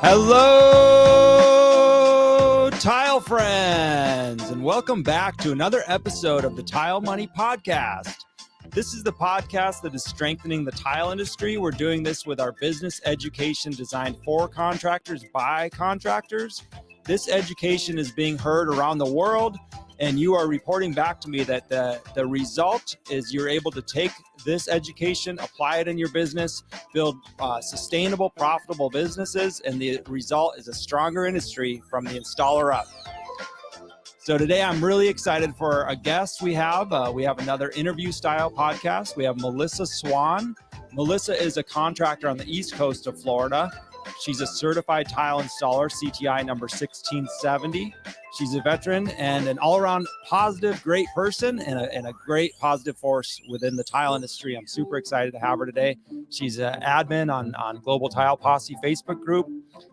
Hello, tile friends, and welcome back to another episode of the Tile Money Podcast. This is the podcast that is strengthening the tile industry. We're doing this with our business education designed for contractors by contractors. This education is being heard around the world, and you are reporting back to me that the result is you're able to take this education, apply it in your business, build sustainable, profitable businesses, and the result is a stronger industry from the installer up. So today I'm really excited for a guest we have. We have another interview style podcast. We have Melissa Swan. Melissa is a contractor on the East Coast of Florida. She's a certified tile installer, CTI number 1670. She's a veteran and an all-around positive, great person and a great positive force within the tile industry. I'm super excited to have her today. She's an admin on Global Tile Posse Facebook group.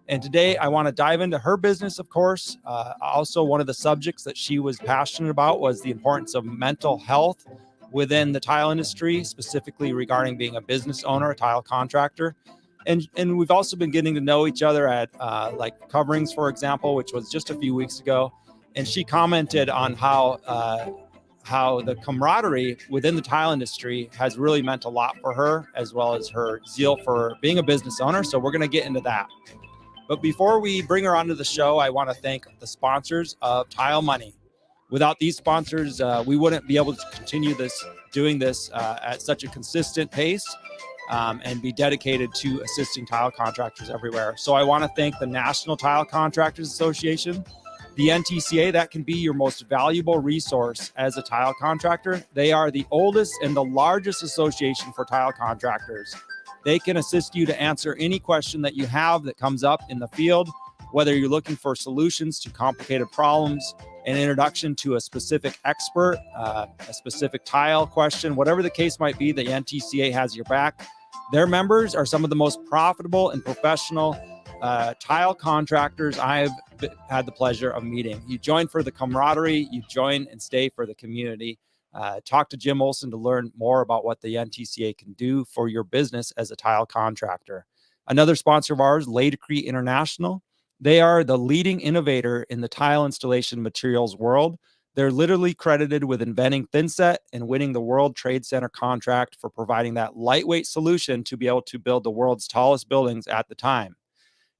And today I want to dive into her business, of course. Also, one of the subjects that she was passionate about was the importance of mental health within the tile industry, specifically regarding being a business owner, a tile contractor. And we've also been getting to know each other at like coverings, for example, which was just a few weeks ago. And she commented on how the camaraderie within the tile industry has really meant a lot for her, as well as her zeal for being a business owner. So we're going to get into that. But before we bring her onto the show, I want to thank the sponsors of Tile Money. Without these sponsors, we wouldn't be able to continue doing this at such a consistent pace. And be dedicated to assisting tile contractors everywhere. So I want to thank the National Tile Contractors Association, the NTCA. That can be your most valuable resource as a tile contractor. They are the oldest and the largest association for tile contractors. They can assist you to answer any question that you have that comes up in the field, whether you're looking for solutions to complicated problems, an introduction to a specific expert, a specific tile question, whatever the case might be, the NTCA has your back. Their members are some of the most profitable and professional tile contractors I've had the pleasure of meeting. You join for the camaraderie, you join and stay for the community. Talk to Jim Olson to learn more about what the NTCA can do for your business as a tile contractor. Another sponsor of ours, Laticrete International. They are the leading innovator in the tile installation materials world. They're literally credited with inventing thinset and winning the World Trade Center contract for providing that lightweight solution to be able to build the world's tallest buildings at the time.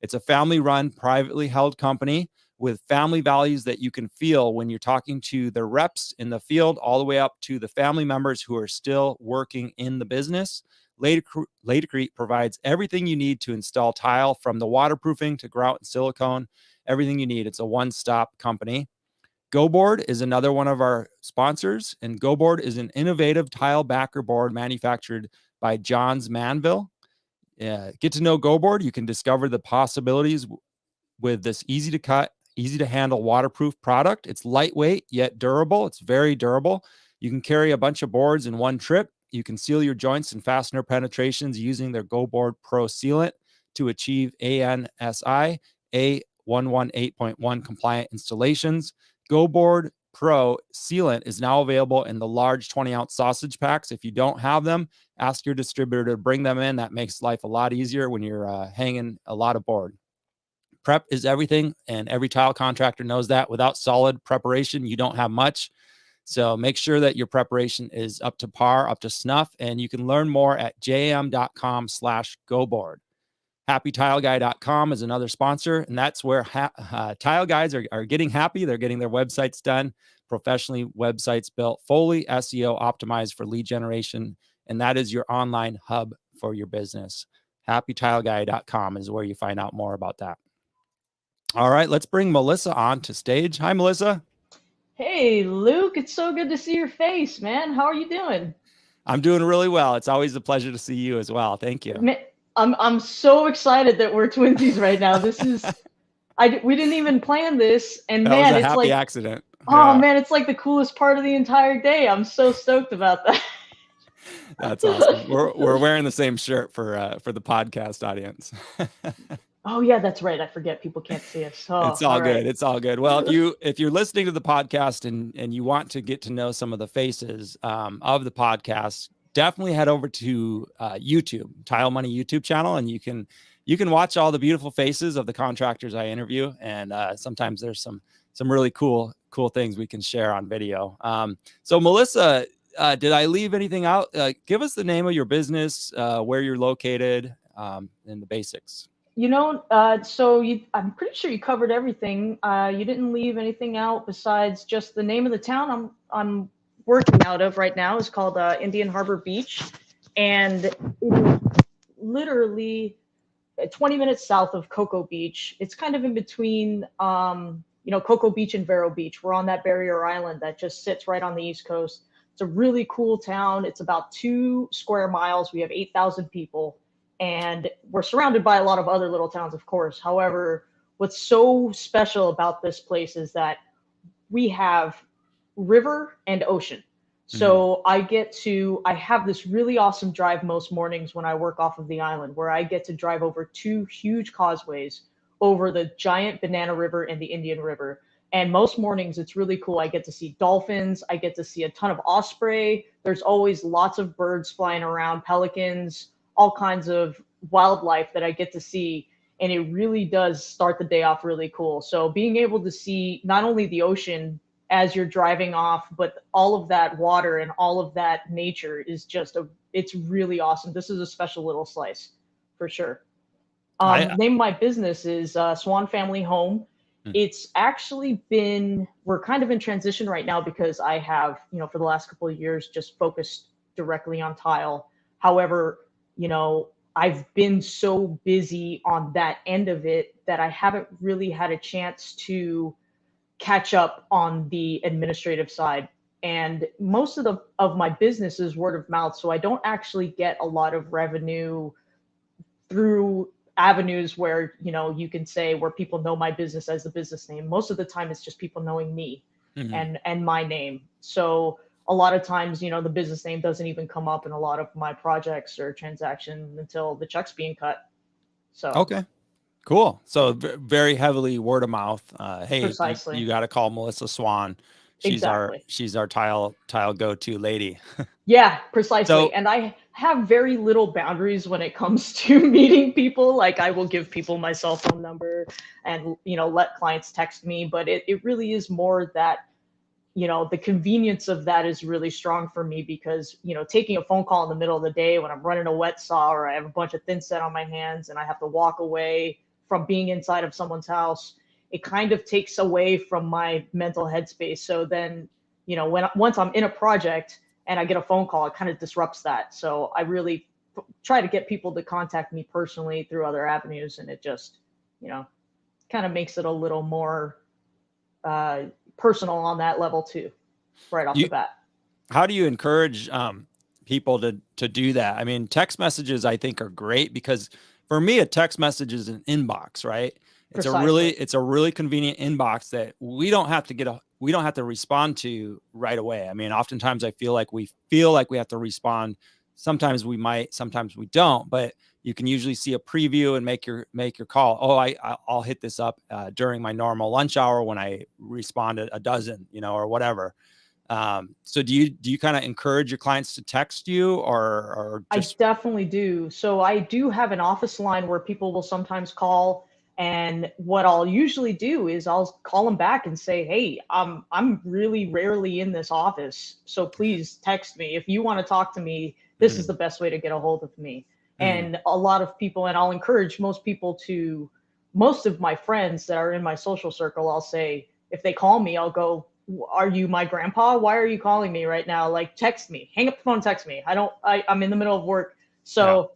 It's a family-run, privately held company with family values that you can feel when you're talking to the reps in the field, all the way up to the family members who are still working in the business. Laticrete provides everything you need to install tile, from the waterproofing to grout and silicone, everything you need. It's a one-stop company. GoBoard is another one of our sponsors, and GoBoard is an innovative tile backer board manufactured by Johns Manville. Get to know GoBoard. You can discover the possibilities with this easy to cut, easy to handle waterproof product. It's lightweight yet durable. It's very durable. You can carry a bunch of boards in one trip. You can seal your joints and fastener penetrations using their GoBoard Pro Sealant to achieve ANSI A118.1 compliant installations. GoBoard Pro Sealant is now available in the large 20-ounce sausage packs. If you don't have them, ask your distributor to bring them in. That makes life a lot easier when you're hanging a lot of board. Prep is everything, and every tile contractor knows that. Without solid preparation, you don't have much. So make sure that your preparation is up to par, up to snuff, and you can learn more at jm.com/GoBoard. HappyTileGuy.com is another sponsor, and that's where tile guys are getting happy. They're getting their websites done, professionally websites built, fully SEO optimized for lead generation, and that is your online hub for your business. HappyTileGuy.com is where you find out more about that. All right, let's bring Melissa on to stage. Hi, Melissa. Hey, Luke, it's so good to see your face, man. How are you doing? I'm doing really well. It's always a pleasure to see you as well. Thank you. I'm so excited that we're twinsies right now. This is we didn't even plan this, and that man, was a it's happy like accident. Oh man, it's like the coolest part of the entire day. I'm so stoked about that. That's awesome. We're wearing the same shirt for the podcast audience. Oh yeah, that's right. I forget people can't see us. Oh, it's all good. Right. It's all good. Well, if you're listening to the podcast and you want to get to know some of the faces of the podcast, definitely head over to YouTube, Tile Money YouTube channel, and you can you can watch all the beautiful faces of the contractors I interview, and sometimes there's some really cool things we can share on video. So Melissa, did I leave anything out? Give us the name of your business, where you're located, and the basics. I'm pretty sure you covered everything. You didn't leave anything out besides just the name of the town I'm working out of right now is called Indian Harbor Beach, and it is literally 20 minutes south of Cocoa Beach. It's kind of in between, Cocoa Beach and Vero Beach. We're on that barrier island that just sits right on the East Coast. It's a really cool town. It's about 2 square miles. We have 8,000 people. And we're surrounded by a lot of other little towns, of course. However, what's so special about this place is that we have river and ocean. So I have this really awesome drive most mornings when I work off of the island, where I get to drive over 2 huge causeways over the giant Banana River and the Indian River. And most mornings it's really cool. I get to see dolphins. I get to see a ton of osprey. There's always lots of birds flying around, pelicans, all kinds of wildlife that I get to see. And it really does start the day off really cool. So being able to see not only the ocean as you're driving off, but all of that water and all of that nature is it's really awesome. This is a special little slice for sure. Name of my business is Swan Family Home. It's actually we're kind of in transition right now because I have, for the last couple of years, just focused directly on tile. However, I've been so busy on that end of it that I haven't really had a chance to catch up on the administrative side. And most of my business is word of mouth. So I don't actually get a lot of revenue through avenues where, you can say where people know my business as the business name. Most of the time it's just people knowing me and my name. So a lot of times, the business name doesn't even come up in a lot of my projects or transactions until the check's being cut. So okay. Cool. So very heavily word of mouth. Hey, precisely. you got to call Melissa Swan. She's our tile go-to lady. Yeah, precisely. So, and I have very little boundaries when it comes to meeting people. Like I will give people my cell phone number and, let clients text me, but it really is more that, the convenience of that is really strong for me because, taking a phone call in the middle of the day when I'm running a wet saw or I have a bunch of thin set on my hands and I have to walk away from being inside of someone's house, it kind of takes away from my mental headspace. So then, once I'm in a project and I get a phone call, it kind of disrupts that. So I really try to get people to contact me personally through other avenues. And it just, kind of makes it a little more personal on that level too, right off the bat. How do you encourage people to do that? I mean, text messages I think are great because for me, a text message is an inbox, right? It's a really convenient inbox that we don't have to respond to right away. I mean, oftentimes I feel like we have to respond. Sometimes we might, sometimes we don't, but you can usually see a preview and make your call. Oh, I'll hit this up during my normal lunch hour when I respond a dozen, or whatever. So do you kind of encourage your clients to text you or just... I definitely do. So I do have an office line where people will sometimes call, and what I'll usually do is I'll call them back and say, hey, I'm really rarely in this office, so please text me. If you want to talk to me, this is the best way to get a hold of me. And a lot of people, and I'll encourage most of my friends that are in my social circle, I'll say, if they call me, I'll go, are you my grandpa? Why are you calling me right now? Like, text me, hang up the phone, text me. I'm in the middle of work. So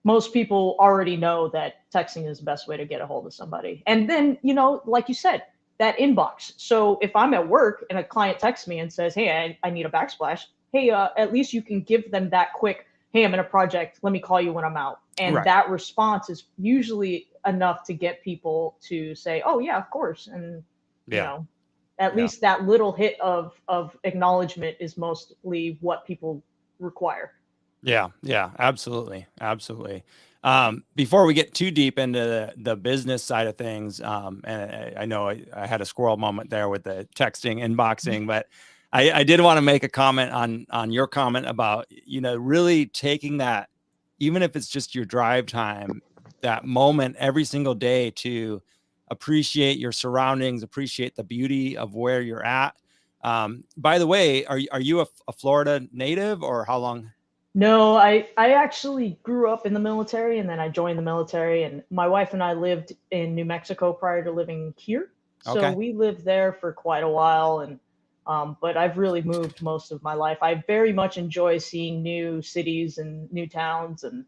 most people already know that texting is the best way to get a hold of somebody. And then, like you said, that inbox. So if I'm at work and a client texts me and says, hey, I need a backsplash. Hey, at least you can give them that quick, hey, I'm in a project, let me call you when I'm out. And that response is usually enough to get people to say, oh yeah, of course. And, at least that little hit of acknowledgement is mostly what people require. Yeah, absolutely. Before we get too deep into the business side of things, and I know I had a squirrel moment there with the texting, inboxing, but I did want to make a comment on your comment about, really taking that, even if it's just your drive time, that moment every single day to appreciate your surroundings, appreciate the beauty of where you're at. By the way, are you a Florida native, or how long? No, I actually grew up in the military and then I joined the military, and my wife and I lived in New Mexico prior to living here. So Okay. we lived there for quite a while, and but I've really moved most of my life. I very much enjoy seeing new cities and new towns, and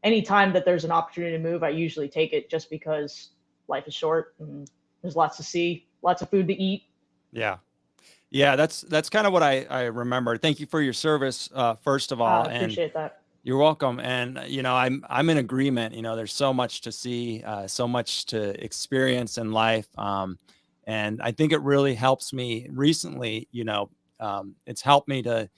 anytime that there's an opportunity to move, I usually take it just because life is short and there's lots to see, lots of food to eat. Yeah. Yeah, that's kind of what I remember. Thank you for your service, first of all, I and appreciate that. you're welcome. And I'm in agreement. There's so much to see, so much to experience in life, and I think it really helps me recently. It's helped me to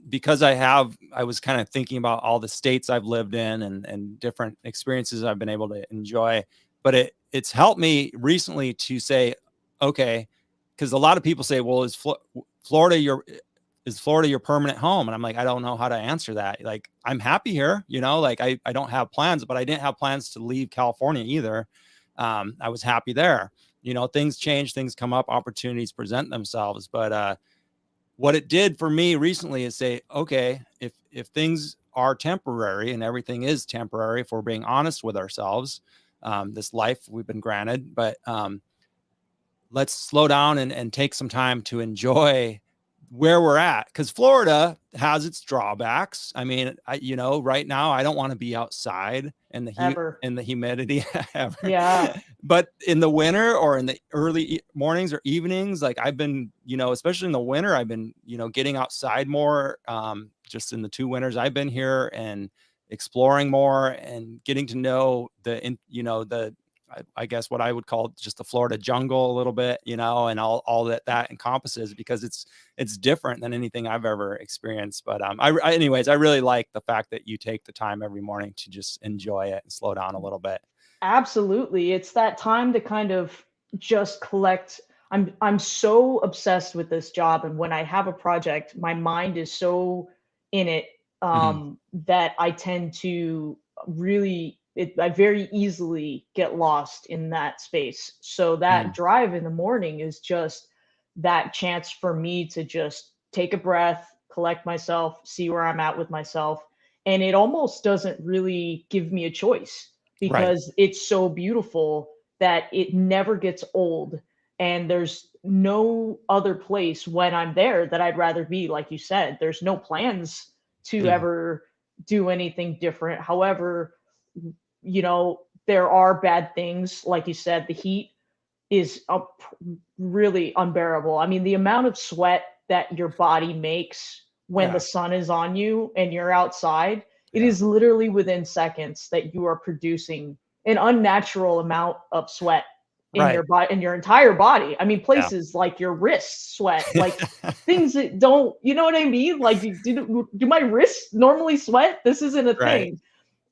because I was kind of thinking about all the states I've lived in and different experiences I've been able to enjoy, but it's helped me recently to say, okay, because a lot of people say, well, Florida your permanent home? And I'm like, I don't know how to answer that. Like, I'm happy here, like I don't have plans, but I didn't have plans to leave California either. I was happy there. Things change, things come up, opportunities present themselves, but what it did for me recently is say, okay, if things are temporary, and everything is temporary, if we're being honest with ourselves, this life we've been granted, but let's slow down and take some time to enjoy where we're at, because Florida has its drawbacks. I mean, right now I don't want to be outside in the heat Ever. and the humidity ever. Yeah. But in the winter or in the early mornings or evenings, like I've been, especially in the winter, I've been, getting outside more. Just in the 2 winters I've been here, and exploring more and getting to know I guess what I would call just the Florida jungle a little bit, and all that encompasses, because it's different than anything I've ever experienced. But anyways, I really like the fact that you take the time every morning to just enjoy it and slow down a little bit. Absolutely. It's that time to kind of just collect. I'm so obsessed with this job, and when I have a project, my mind is so in it, Mhm. that I tend to I very easily get lost in that space. So that Mhm. drive in the morning is just that chance for me to just take a breath, collect myself, see where I'm at with myself, and it almost doesn't really give me a choice Right. because it's so beautiful that it never gets old. And there's no other place when I'm there that I'd rather be. Like you said, there's no plans to Mhm. ever do anything different. However, there are bad things. Like you said, the heat is really unbearable. I mean, the amount of sweat that your body makes when the Yeah. sun is on you and you're outside, it Yeah. is literally within seconds that you are producing an unnatural amount of sweat in your Right. body, in your entire body. I mean, Yeah. places like your wrists sweat, like things that don't, you know what I mean? Like, do my wrists normally sweat? This isn't a Right. thing.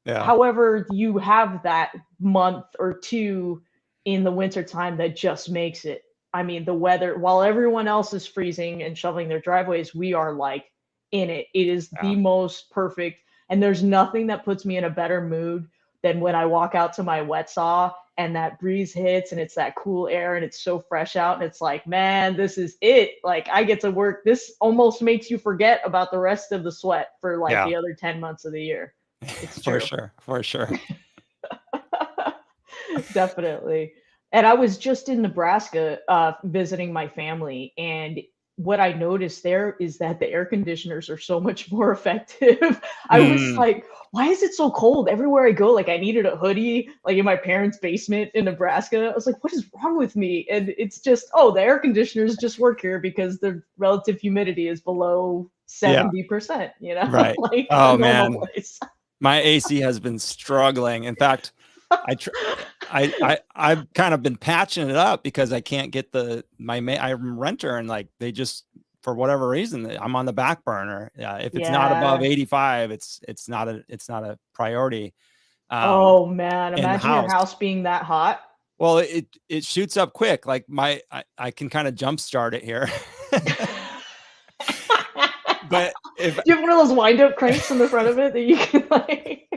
Yeah. However, you have that month or two in the wintertime that just makes it. I mean, the weather, while everyone else is freezing and shoveling their driveways, we are like in it. It is Yeah. the most perfect. And there's nothing that puts me in a better mood than when I walk out to my wet saw and that breeze hits and it's that cool air and it's so fresh out. And it's like, man, this is it. Like, I get to work. This almost makes you forget about the rest of the sweat for like Yeah. the other 10 months of the year. It's For true. sure. For sure. Definitely. And I was just in Nebraska visiting my family, and what I noticed there is that the air conditioners are so much more effective. I was Mm. like, why is it so cold everywhere I go? Like, I needed a hoodie, like in my parents' basement in Nebraska. I was like, what is wrong with me? And it's just, oh, the air conditioners just work here because the relative humidity is below Yeah. 70%, Right. like a Oh normal man, place. my AC has been struggling. In fact, I tr- I've kind of been patching it up because I can't get I'm a renter, and like they just, for whatever reason, I'm on the back burner. If it's not above Yeah. 85, it's not a priority um, Oh man, in the imagine your house. house being that hot. Well, it shoots up quick. Like I can kind of jumpstart it here, but if Do you have one of those wind up cranks in the front of it that you can like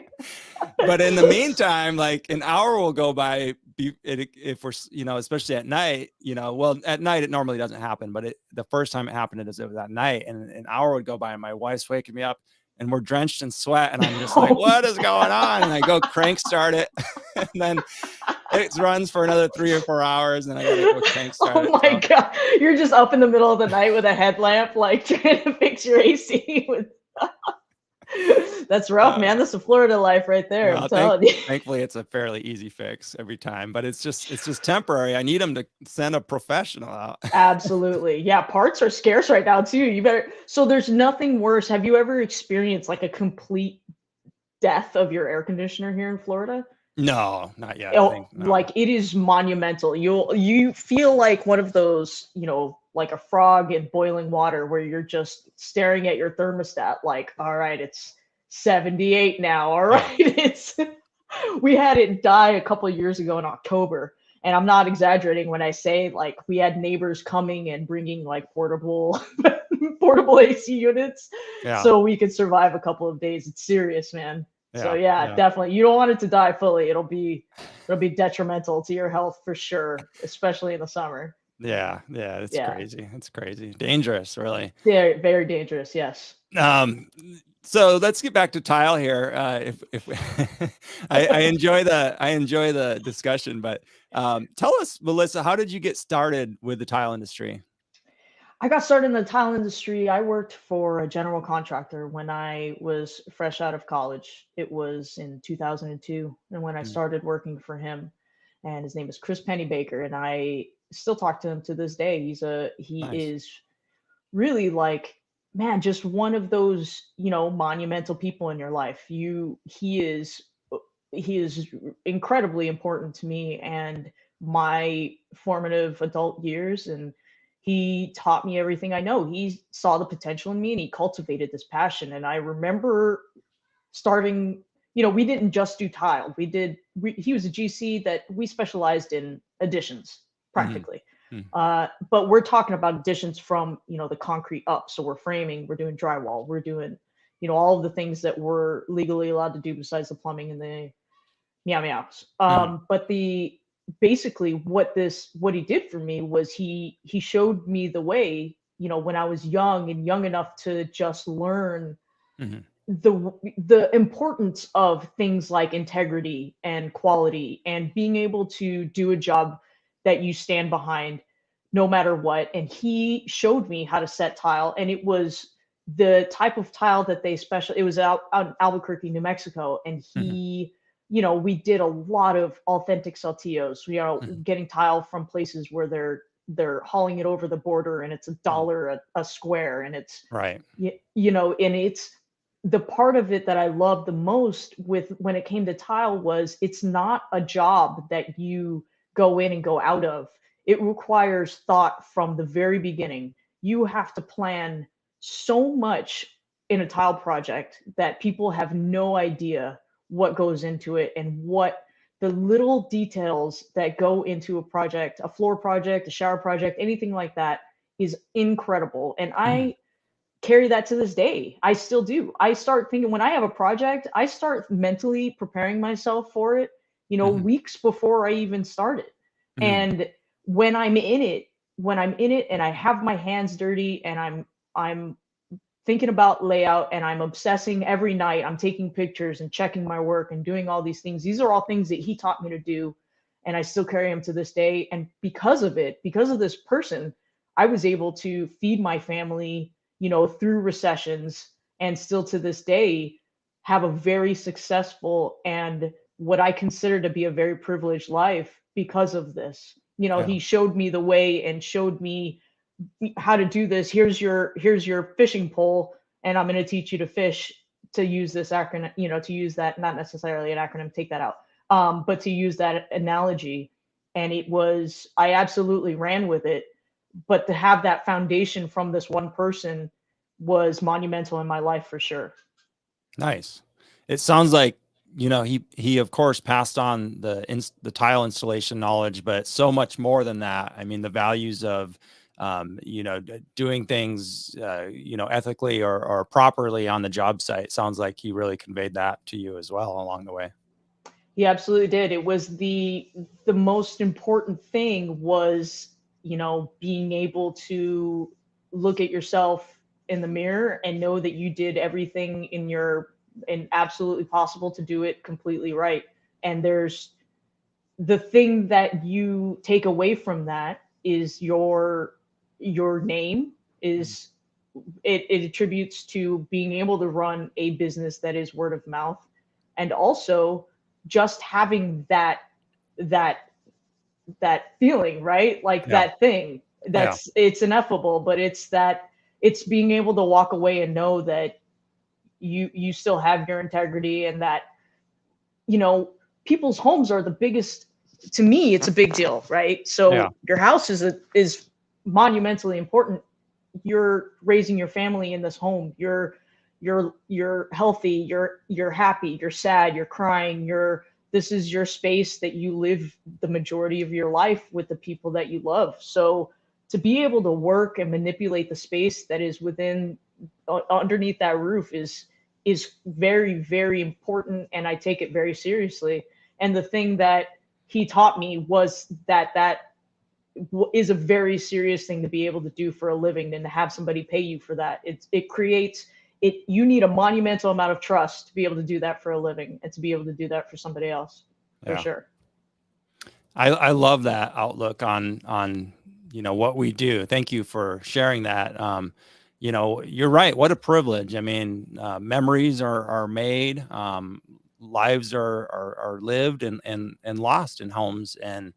But in the meantime, like an hour will go by if we're, especially at night, well, at night, it normally doesn't happen, but the first time it happened, it was at night, and an hour would go by and my wife's waking me up and we're drenched in sweat. And I'm just like, what is going on? And I go crank start it. And then it runs for another 3 or 4 hours. And I got to go crank start it. Oh my God. You're just up in the middle of the night with a headlamp, like trying to fix your AC with That's rough, man. That's a Florida life right there. Well, I'm telling you. Thankfully, it's a fairly easy fix every time, but it's just temporary. I need them to send a professional out. Absolutely. Yeah, parts are scarce right now too. You better. So there's nothing worse. Have you ever experienced like a complete death of your air conditioner here in Florida? No, not yet. No. No. It is monumental. You feel like one of those, like a frog in boiling water where you're just staring at your thermostat like, all right, it's 78 now. All right. We had it die a couple of years ago in October. And I'm not exaggerating when I say like we had neighbors coming and bringing like portable AC units so we could survive a couple of days. It's serious, man. So definitely. You don't want it to die fully. It'll be detrimental to your health for sure, especially in the summer. Yeah. It's crazy. It's crazy. Dangerous, really. Very, very dangerous. Yes. So let's get back to tile here. If I enjoy the discussion, but tell us, Melissa, how did you get started with the tile industry? I got started in the tile industry. I worked for a general contractor when I was fresh out of college. It was in 2002, and when I started working for him, and his name is Chris Pennybaker, and I still talk to him to this day. He is really like, man, just one of those, monumental people in your life. He is incredibly important to me and my formative adult years, and he taught me everything I know. He saw the potential in me and he cultivated this passion. And I remember starting, we didn't just do tile. He was a GC that we specialized in additions practically. But we're talking about additions from, the concrete up. So we're framing, we're doing drywall, we're doing, all of the things that we're legally allowed to do besides the plumbing and the meows. But basically what he did for me was he showed me the way, when I was young enough to just learn the importance of things like integrity and quality and being able to do a job that you stand behind no matter what. And he showed me how to set tile, and it was the type of tile that it was out in Albuquerque, New Mexico. And he we did a lot of authentic saltillos, getting tile from places where they're hauling it over the border and it's $1 a square. And it's right. And it's the part of it that I love the most when it came to tile was it's not a job that you go in and go out of. It requires thought from the very beginning. You have to plan so much in a tile project that people have no idea what goes into it and what the little details that go into a project, a floor project, a shower project, anything like that is incredible. And I carry that to this day. I still do. I start thinking when I have a project, I start mentally preparing myself for it, weeks before I even start it. And when I'm in it and I have my hands dirty and I'm thinking about layout and I'm obsessing every night, I'm taking pictures and checking my work and doing all these things. These are all things that he taught me to do. And I still carry them to this day. And because of this person, I was able to feed my family, through recessions, and still to this day have a very successful and what I consider to be a very privileged life because of this. He showed me the way and showed me how to do this. Here's your fishing pole, and I'm going to teach you to fish, to use this acronym, to use that, not necessarily an acronym, take that out, but to use that analogy. And I absolutely ran with it, but to have that foundation from this one person was monumental in my life for sure. Nice. It sounds like, he of course passed on the tile installation knowledge, but so much more than that. I mean, the values of doing things, ethically or properly on the job site. Sounds like he really conveyed that to you as well along the way. He absolutely did. It was the most important thing was, being able to look at yourself in the mirror and know that you did everything in absolutely possible to do it completely right. And there's the thing that you take away from that is your name is it attributes to being able to run a business that is word of mouth, and also just having that feeling, right? Like Yeah. that thing that's it's ineffable, but it's being able to walk away and know that you still have your integrity, and that people's homes are the biggest. To me, it's a big deal, right? So Yeah. your house is monumentally important. You're raising your family in this home. You're healthy, you're happy, you're sad, you're crying, this is your space that you live the majority of your life with the people that you love. So to be able to work and manipulate the space that is within underneath that roof is very, very important, and I take it very seriously. And the thing that he taught me was that is a very serious thing to be able to do for a living, and to have somebody pay you for that. It creates it. You need a monumental amount of trust to be able to do that for a living, and to be able to do that for somebody else, for sure. I love that outlook on what we do. Thank you for sharing that. You're right. What a privilege. I mean, memories are made, lives are lived and lost in homes, and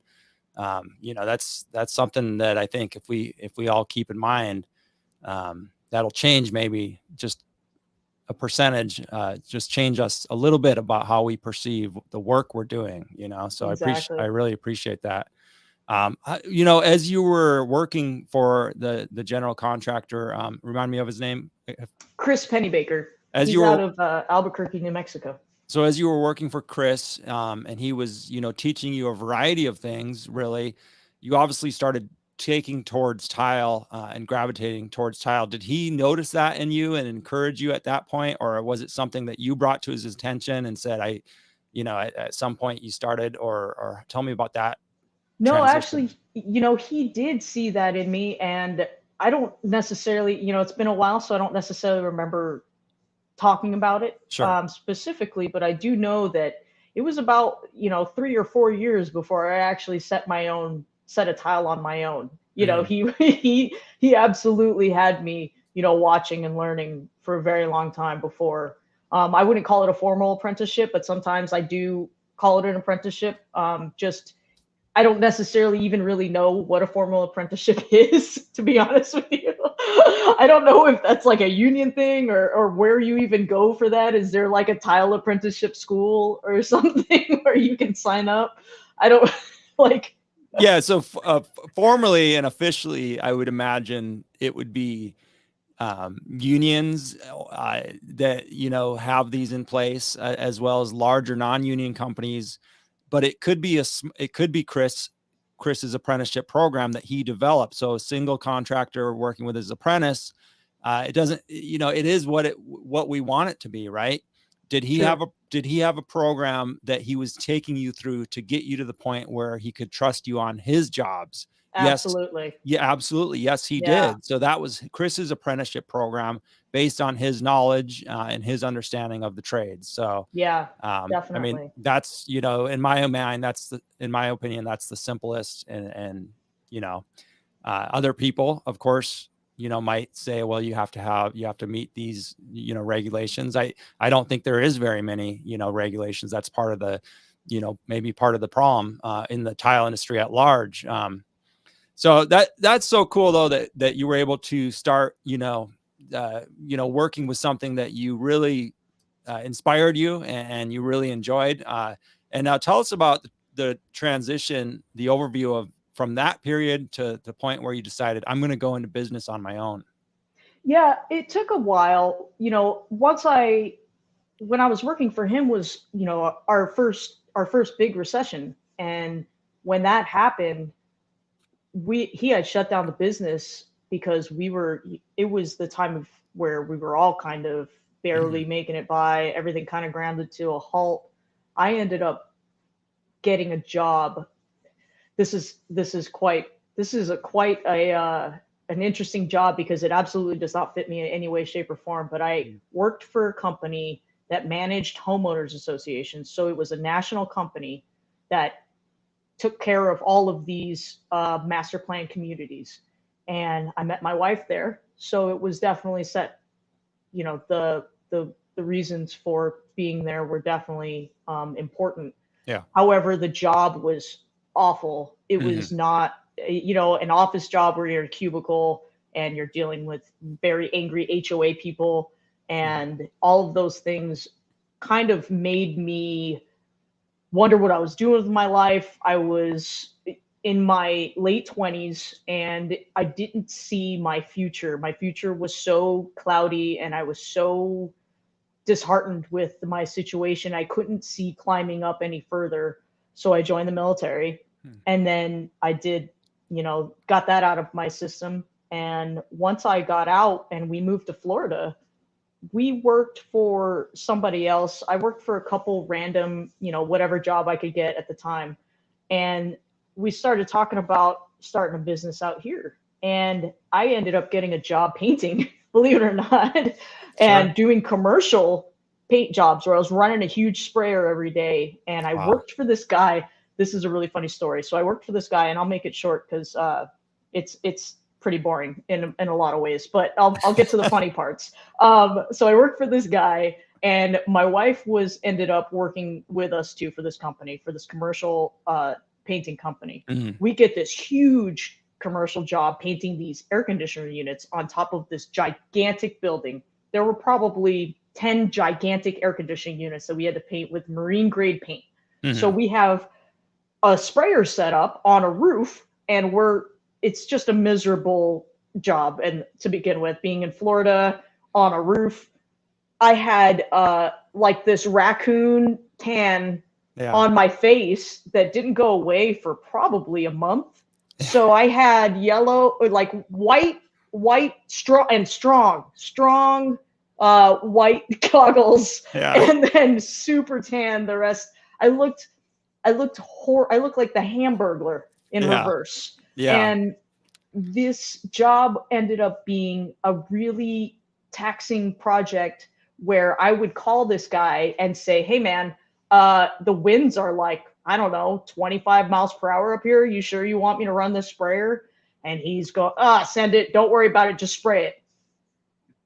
that's something that I think if we all keep in mind, that'll change maybe just a percentage, just change us a little bit about how we perceive the work we're doing, so I Exactly. really appreciate that. As you were working for the general contractor, remind me of his name. Chris Pennybaker. As He's you out were of Albuquerque, New Mexico. So as you were working for Chris, and he was, teaching you a variety of things, really, you obviously started taking towards tile, and gravitating towards tile. Did he notice that in you and encourage you at that point, or was it something that you brought to his attention and said, at some point you started, or tell me about that No, transition? actually, he did see that in me, and I don't necessarily, it's been a while, so I don't necessarily remember talking about it Sure. specifically, but I do know that it was about 3 or 4 years before I actually set a tile on my own. He absolutely had me watching and learning for a very long time before. I wouldn't call it a formal apprenticeship, but sometimes I do call it an apprenticeship. Just I don't necessarily even really know what a formal apprenticeship is, to be honest with you. I don't know if that's like a union thing, or where you even go for that. Is there like a tile apprenticeship school or something where you can sign up? I don't like. Yeah. So formally and officially, I would imagine it would be unions that have these in place, as well as larger non-union companies. But it could be Chris's apprenticeship program that he developed. So a single contractor working with his apprentice, it doesn't, it is what we want it to be, right? Did he Sure. have a program that he was taking you through to get you to the point where he could trust you on his jobs? Yes. Absolutely. Yeah, absolutely. Yes, he Yeah. did. So that was Chris's apprenticeship program based on his knowledge, and his understanding of the trades. So, Yeah. I mean, Definitely. that's, in my mind, in my opinion, that's the simplest. And other people, of course, might say, well, you have to meet these, regulations. I don't think there is very many, regulations. That's part of the, maybe part of the problem, in the tile industry at large. So that's so cool though, that you were able to start, working with something that you really inspired you, and you really enjoyed. And now tell us about the transition, the overview of from that period to the point where you decided, I'm going to go into business on my own. Yeah, it took a while. When I was working for him was, our first big recession. And when that happened, he had shut down the business because it was the time of where we were all kind of barely making it by, everything kind of grounded to a halt. I ended up getting a job. This is quite an interesting job because it absolutely does not fit me in any way, shape, or form. But I worked for a company that managed homeowners associations. So it was a national company that took care of all of these master plan communities. And I met my wife there. So it was definitely set, the reasons for being there were definitely important. Yeah. However, the job was awful. It was not, an office job where you're in a cubicle and you're dealing with very angry HOA people, and all of those things kind of made me wonder what I was doing with my life. I was in my late 20s and I didn't see my future. My future was so cloudy and I was so disheartened with my situation. I couldn't see climbing up any further. So I joined the military, and then I got that out of my system. And once I got out and we moved to Florida, we worked for somebody else. I worked for a couple random, whatever job I could get at the time. And we started talking about starting a business out here. And I ended up getting a job painting, believe it or not, and doing commercial paint jobs where I was running a huge sprayer every day. And I worked for this guy. This is a really funny story. So I worked for this guy, and I'll make it short because it's pretty boring in a lot of ways, but I'll get to the funny parts. So I worked for this guy, and my wife ended up working with us too for this company, for this commercial painting company. We get this huge commercial job painting these air conditioner units on top of this gigantic building. There were probably 10 gigantic air conditioning units that we had to paint with marine grade paint. So we have a sprayer set up on a roof, and it's just a miserable job. And to begin with, being in Florida on a roof, I had like this raccoon tan on my face that didn't go away for probably a month. So I had yellow, like white, strong white goggles, and then super tan the rest. I looked like the Hamburglar in reverse. And this job ended up being a really taxing project where I would call this guy and say, hey man, the winds are like, I don't know, 25 miles per hour up here. You sure you want me to run this sprayer? And he's going, send it. Don't worry about it. Just spray it.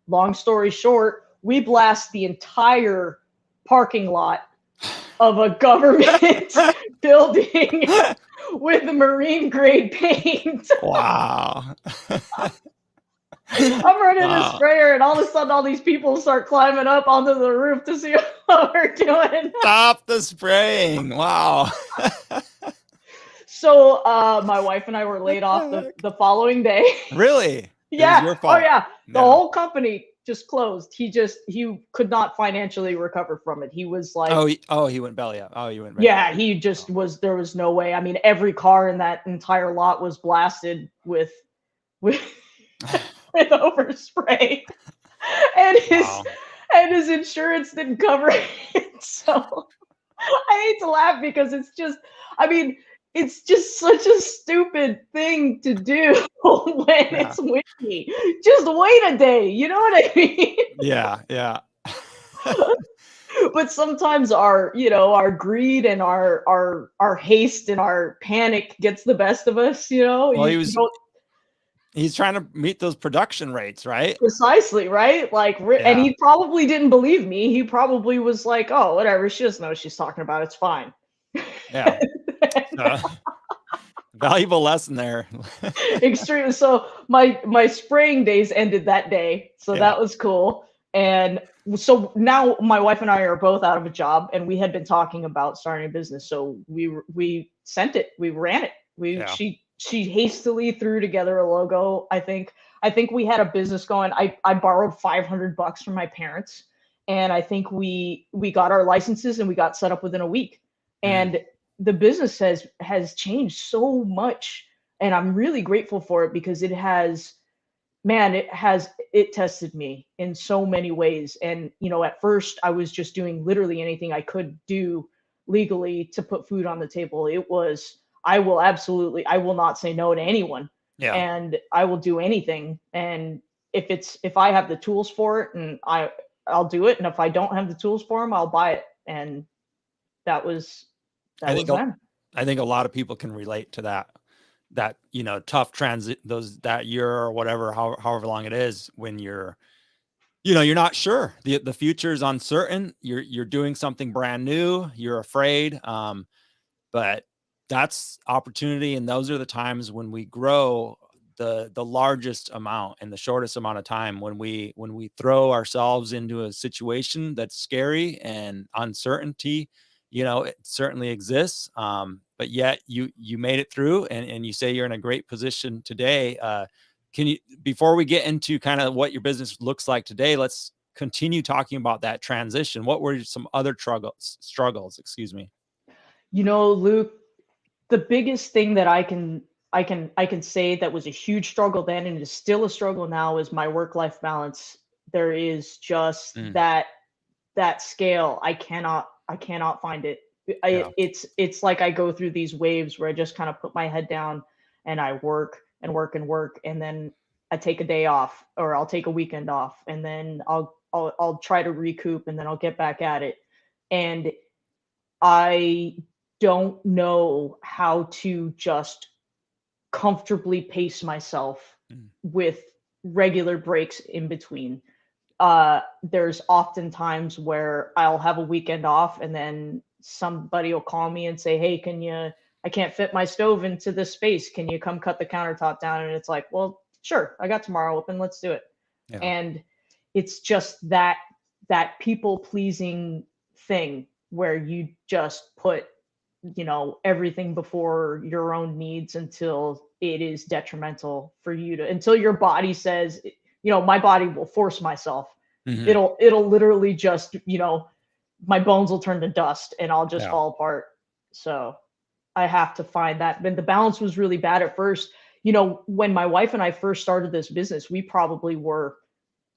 Long story short, we blast the entire parking lot of a government building with the marine grade paint. Wow. I'm running a sprayer, and all of a sudden all these people start climbing up onto the roof to see what we're doing. Stop the spraying. Wow. So my wife and I were laid off the following day. Really? Yeah. Your fault. Oh yeah. The whole company just closed. He could not financially recover from it. He was like, he went belly up. He went belly yeah, he just was, there was no way. I mean, every car in that entire lot was blasted with overspray. And his insurance didn't cover it. So I hate to laugh because it's just such a stupid thing to do when it's windy. Just wait a day. You know what I mean? Yeah. But sometimes our greed and our haste and our panic gets the best of us, Well, he's trying to meet those production rates, right? Precisely, right? Like, and he probably didn't believe me. He probably was like, oh, whatever. She doesn't know what she's talking about. It's fine. Yeah. Valuable lesson there. Extreme. So my spraying days ended that day. So that was cool. And so now my wife and I are both out of a job, and we had been talking about starting a business. So we sent it. We ran it. She hastily threw together a logo. I think we had a business going. I borrowed $500 from my parents, and I think we got our licenses and we got set up within a week. And the business has changed so much. And I'm really grateful for it because it tested me in so many ways. And, at first I was just doing literally anything I could do legally to put food on the table. I will not say no to anyone. Yeah. And I will do anything. And if I have the tools for it, and I'll do it. And if I don't have the tools for them, I'll buy it. And that was them. I think a lot of people can relate to that, tough transit, that year or whatever, however long it is, when you're not sure, the future is uncertain. You're doing something brand new. You're afraid. But that's opportunity. And those are the times when we grow the largest amount in the shortest amount of time, when we throw ourselves into a situation that's scary and uncertainty, it certainly exists. But yet you made it through, and you say you're in a great position today. Can you, before we get into kind of what your business looks like today, let's continue talking about that transition. What were some other struggles, excuse me? Luke, the biggest thing that I can say that was a huge struggle then and is still a struggle now is my work-life balance. There is just that scale. I cannot find it. It's like I go through these waves where I just kind of put my head down and I work and work and work, and then I take a day off, or I'll take a weekend off, and then I'll try to recoup, and then I'll get back at it. And I don't know how to just comfortably pace myself with regular breaks in between. There's often times where I'll have a weekend off, and then somebody will call me and say, hey, I can't fit my stove into this space. Can you come cut the countertop down? And it's like, well, sure. I got tomorrow open. Let's do it. Yeah. And it's just that people pleasing thing where you just put, everything before your own needs until it is detrimental for you until your body says, my body will force myself. Mm-hmm. It'll literally just, my bones will turn to dust and I'll just fall apart. So I have to find that. But the balance was really bad at first. When my wife and I first started this business, we probably were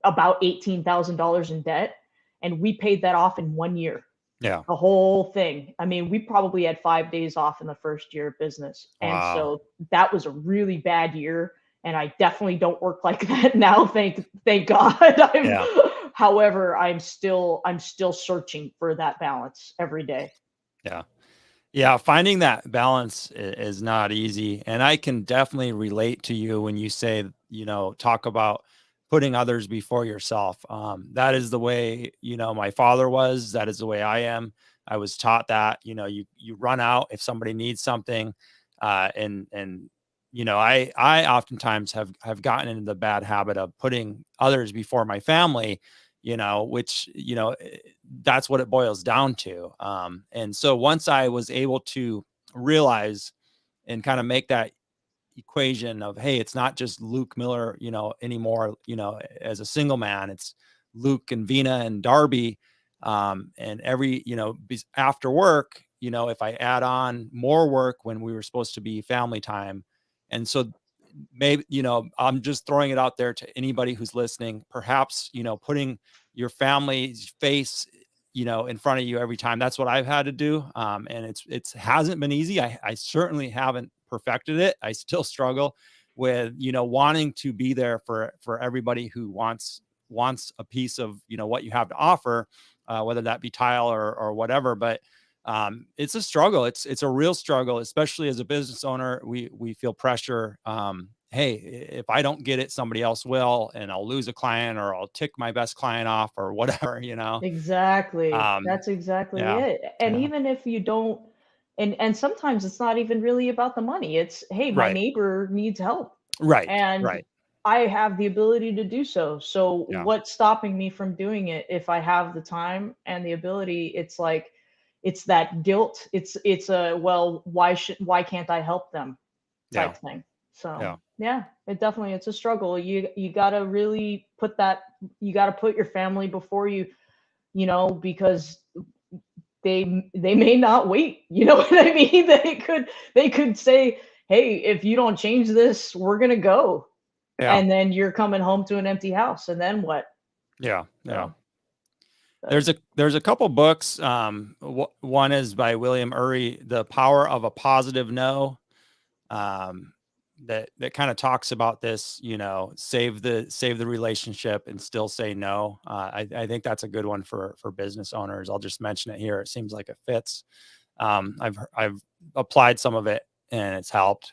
about $18,000 in debt, and we paid that off in 1 year. Yeah. The whole thing. I mean, we probably had 5 days off in the first year of business. Wow. And so that was a really bad year. And I definitely don't work like that now. Thank God. However, I'm still searching for that balance every day. Yeah. Yeah. Finding that balance is not easy. And I can definitely relate to you when you say, talk about putting others before yourself. That is the way, my father was. That is the way I am. I was taught that, you run out if somebody needs something. And I oftentimes have gotten into the bad habit of putting others before my family, which, that's what it boils down to. And so once I was able to realize and kind of make that equation of, hey, it's not just Luke Miller, anymore, as a single man, it's Luke and Vina and Darby. And every, after work, if I add on more work when we were supposed to be family time. And so maybe, I'm just throwing it out there to anybody who's listening, perhaps, putting your family's face, in front of you every time. That's what I've had to do. And it hasn't been easy. I certainly haven't perfected it. I still struggle with, wanting to be there for everybody who wants a piece of, what you have to offer, whether that be tile or whatever. But it's a struggle. It's a real struggle, especially as a business owner. We feel pressure. Hey, if I don't get it, somebody else will, and I'll lose a client, or I'll tick my best client off, or whatever, Exactly. That's exactly it. And even if you don't, and sometimes it's not even really about the money. It's, hey, my neighbor needs help. Right. And I have the ability to do so. So what's stopping me from doing it? If I have the time and the ability, it's like, it's that guilt. It's a, well, why can't I help them type thing. So it's a struggle. You gotta really put your family before you, because they may not wait. You know what I mean? They could say, hey, if you don't change this, we're going to go. Yeah. And then you're coming home to an empty house. And then what? Yeah. Yeah. So, There's a couple books. One is by William Ury, The Power of a Positive No. That kind of talks about this, save the relationship and still say no. I think that's a good one for business owners. I'll just mention it here. It seems like it fits. I've applied some of it and it's helped.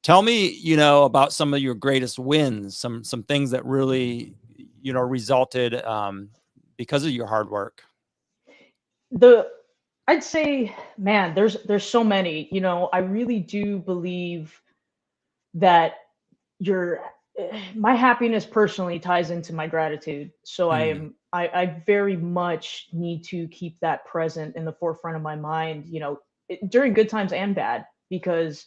Tell me, about some of your greatest wins, some things that really, resulted because of your hard work. I'd say, man, there's so many. I really do believe that your my happiness personally ties into my gratitude. So Mm, I very much need to keep that present in the forefront of my mind, during good times and bad, because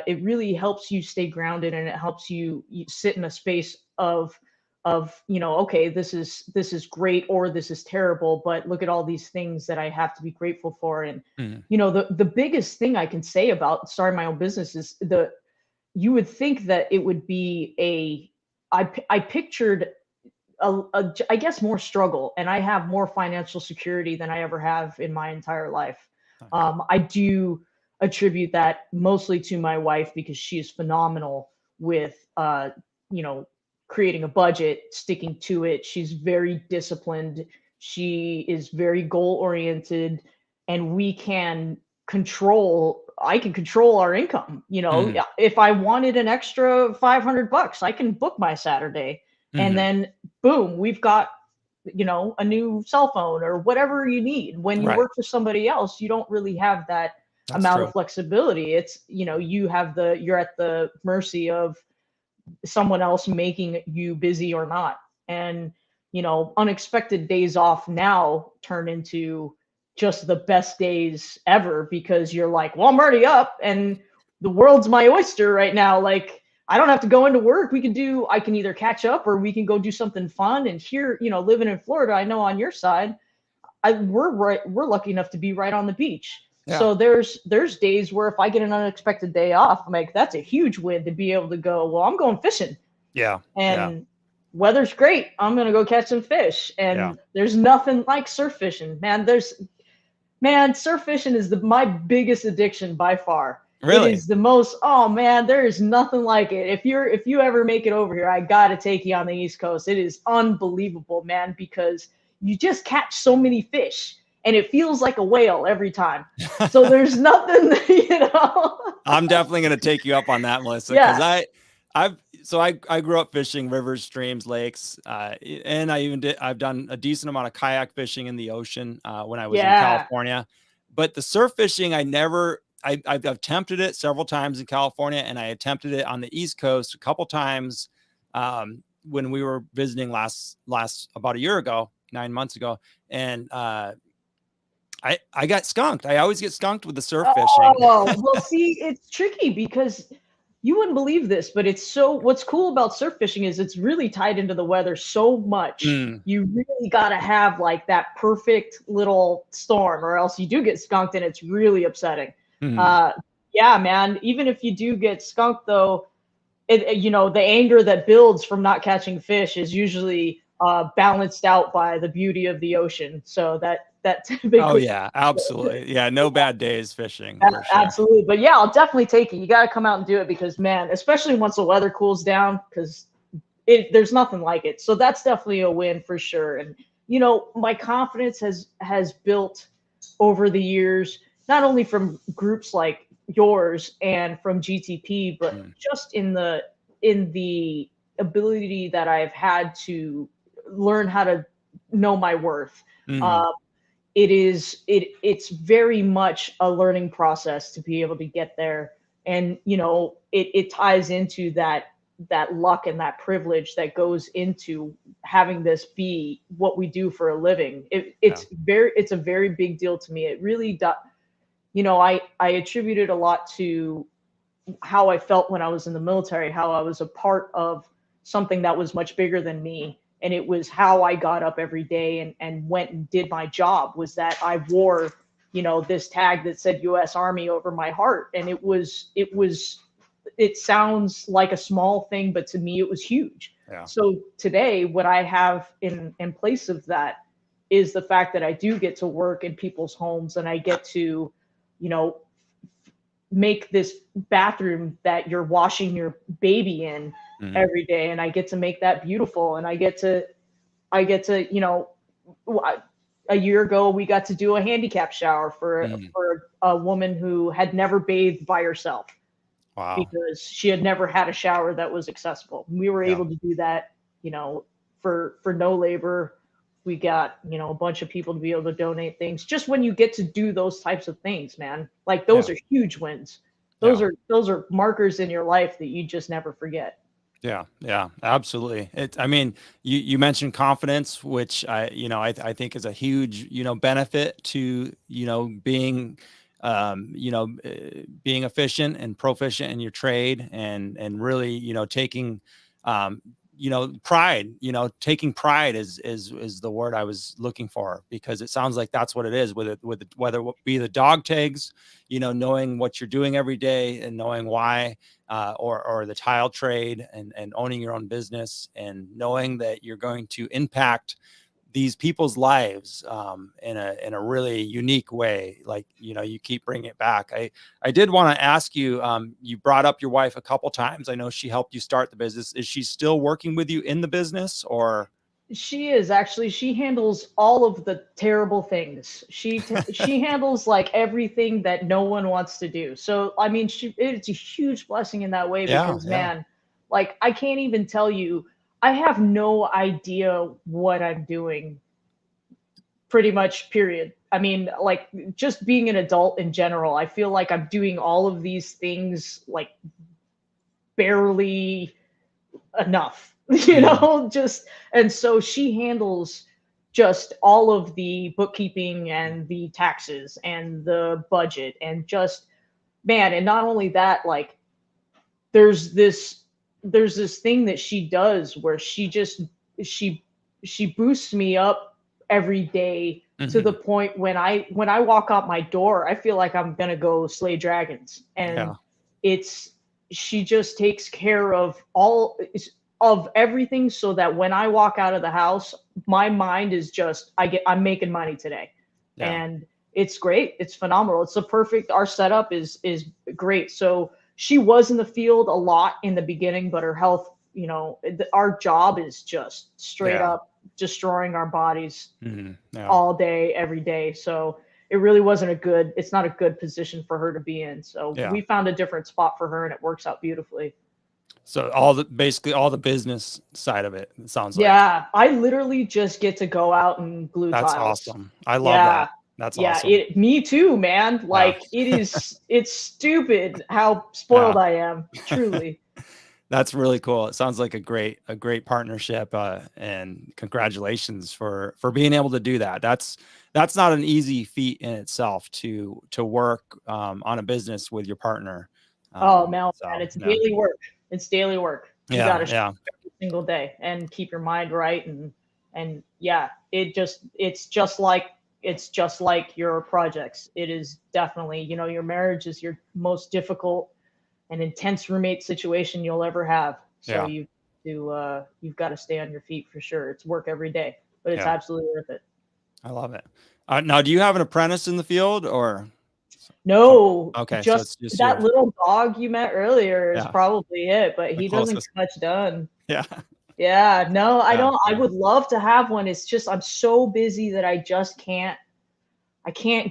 it really helps you stay grounded, and it helps you sit in a space of okay, this is great, or this is terrible, but look at all these things that I have to be grateful for. And mm, the biggest thing I can say about starting my own business is you would think that it would be I pictured I guess more struggle, and I have more financial security than I ever have in my entire life. nice. I do attribute that mostly to my wife, because she is phenomenal with you know creating a budget, sticking to it. She's very disciplined. She is very goal oriented, and I can control our income. Mm, If I wanted an extra $500, I can book my Saturday, and mhm. then boom, we've got a new cell phone or whatever you need. When you Right. work for somebody else, you don't really have that That's amount of true. flexibility. It's you're at the mercy of someone else making you busy or not. And unexpected days off now turn into just the best days ever, because you're like, well, I'm already up and the world's my oyster right now. Like, I don't have to go into work. I can either catch up, or we can go do something fun. And here, living in Florida, I know on your side, we're lucky enough to be right on the beach. Yeah. So there's days where if I get an unexpected day off, I'm like, that's a huge win to be able to go, well, I'm going fishing, Yeah. Yeah. and weather's great. I'm gonna go catch some fish. Yeah. And there's nothing like surf fishing, man. Surf fishing is my biggest addiction by far. It Really? is the most. Oh man, there is nothing like it. If you ever make it over here, I gotta take you on the East Coast. It is unbelievable, man, because you just catch so many fish, and it feels like a whale every time. So there's nothing, you know. I'm definitely going to take you up on that, Melissa, because Yeah, I grew up fishing rivers, streams, lakes, and I've done a decent amount of kayak fishing in the ocean when I was in yeah. California. But the surf fishing, I've attempted it several times in California, and I attempted it on the East Coast a couple times when we were visiting last about a year ago, 9 months ago, and I got skunked. I always get skunked with the surf fishing. Oh, well, see, it's tricky because you wouldn't believe this, but what's cool about surf fishing is it's really tied into the weather so much. Mm, You really got to have like that perfect little storm, or else you do get skunked and it's really upsetting. mhm. Uh, yeah, man, even if you do get skunked though, the anger that builds from not catching fish is usually balanced out by the beauty of the ocean. So that Oh typically. yeah, absolutely. Yeah, no bad days fishing for sure. Absolutely. But yeah, I'll definitely take it. You got to come out and do it, because man, especially once the weather cools down, because there's nothing like it. So that's definitely a win for sure. And my confidence has built over the years, not only from groups like yours and from GTP, but Mm, just in the ability that I've had to learn how to know my worth. mhm. Uh, it's very much a learning process to be able to get there. And it ties into that luck and that privilege that goes into having this be what we do for a living. Yeah. It's a very big deal to me. It really does. I attribute it a lot to how I felt when I was in the military, how I was a part of something that was much bigger than me. And it was how I got up every day and went and did my job, was that I wore, this tag that said US Army over my heart. And it sounds like a small thing, but to me it was huge. Yeah. So today what I have in place of that is the fact that I do get to work in people's homes, and I get to, make this bathroom that you're washing your baby in every day, and I get to make that beautiful, and I get to, a year ago we got to do a handicap shower for a woman who had never bathed by herself. Wow. Because she had never had a shower that was accessible. We were able to do that, for no labor. We got, a bunch of people to be able to donate things. Just when you get to do those types of things, man, like those are huge wins. Those are markers in your life that you just never forget. Yeah, absolutely. I mean, you mentioned confidence, which I think is a huge, benefit to, being, being efficient and proficient in your trade, and really, taking, pride. Taking pride is the word I was looking for, because it sounds like that's what it is with whether it be the dog tags, knowing what you're doing every day and knowing why, or the tile trade, and owning your own business, and knowing that you're going to impact these people's lives in a really unique way. Like, you keep bringing it back. I did want to ask you, you brought up your wife a couple times. I know she helped you start the business. Is she still working with you in the business, or? She is actually. She handles all of the terrible things. She handles like everything that no one wants to do. So I mean, it's a huge blessing in that way, because man, like I can't even tell you. I have no idea what I'm doing, pretty much, period. I mean, like just being an adult in general, I feel like I'm doing all of these things like barely enough, and so she handles just all of the bookkeeping and the taxes and the budget, and just, man, and not only that, like there's this thing that she does where she boosts me up every day, to the point when I walk out my door, I feel like I'm gonna go slay dragons. And she just takes care of all of everything, so that when I walk out of the house, my mind is just, I'm making money today. And it's great. It's phenomenal. It's our setup is great. So she was in the field a lot in the beginning, but her health, our job is just straight up destroying our bodies all day, every day. So it really it's not a good position for her to be in. So we found a different spot for her, and it works out beautifully. So basically all the business side of it sounds like. Yeah, I literally just get to go out and glue tiles. That's awesome. I love that. That's awesome. Me too, man. Like it's stupid how spoiled I am, truly. That's really cool. It sounds like a great partnership, and congratulations for being able to do that. That's not an easy feat in itself, to work on a business with your partner. Oh man, it's daily work. It's daily work. You gotta every single day and keep your mind right, and it's just like your projects. It is definitely, your marriage is your most difficult and intense roommate situation you'll ever have. So you've got to stay on your feet for sure. It's work every day, but it's absolutely worth it. I love it. Now, do you have an apprentice in the field, or? No. Okay. Just that little dog you met earlier is probably it, but he doesn't get much done. Yeah. No, I don't. I would love to have one. It's just, I'm so busy that I just can't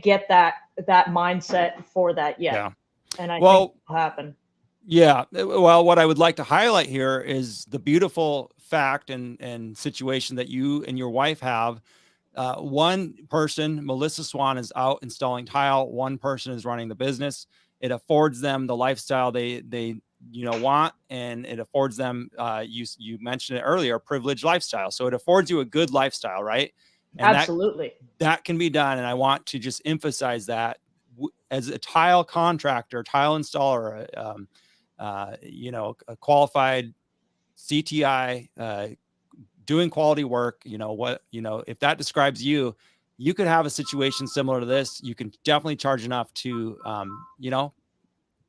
get that mindset for that yet. Yeah. And I think it'll happen. Yeah. Well, what I would like to highlight here is the beautiful fact and situation that you and your wife have. One person, Melissa Swan, is out installing tile. One person is running the business. It affords them the lifestyle they want, and it affords them, you mentioned it earlier, a privileged lifestyle. So it affords you a good lifestyle, right? And absolutely. That can be done. And I want to just emphasize that as a tile contractor, tile installer, a qualified CTI, doing quality work, if that describes you, you could have a situation similar to this. You can definitely charge enough to,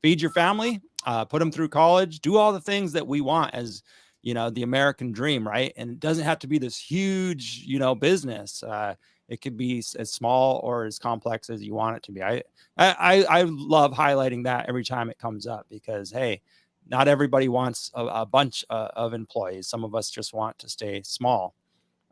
feed your family, put them through college, do all the things that we want as, the American dream, right? And it doesn't have to be this huge, business. It could be as small or as complex as you want it to be. I love highlighting that every time it comes up because, hey, not everybody wants a bunch of employees. Some of us just want to stay small.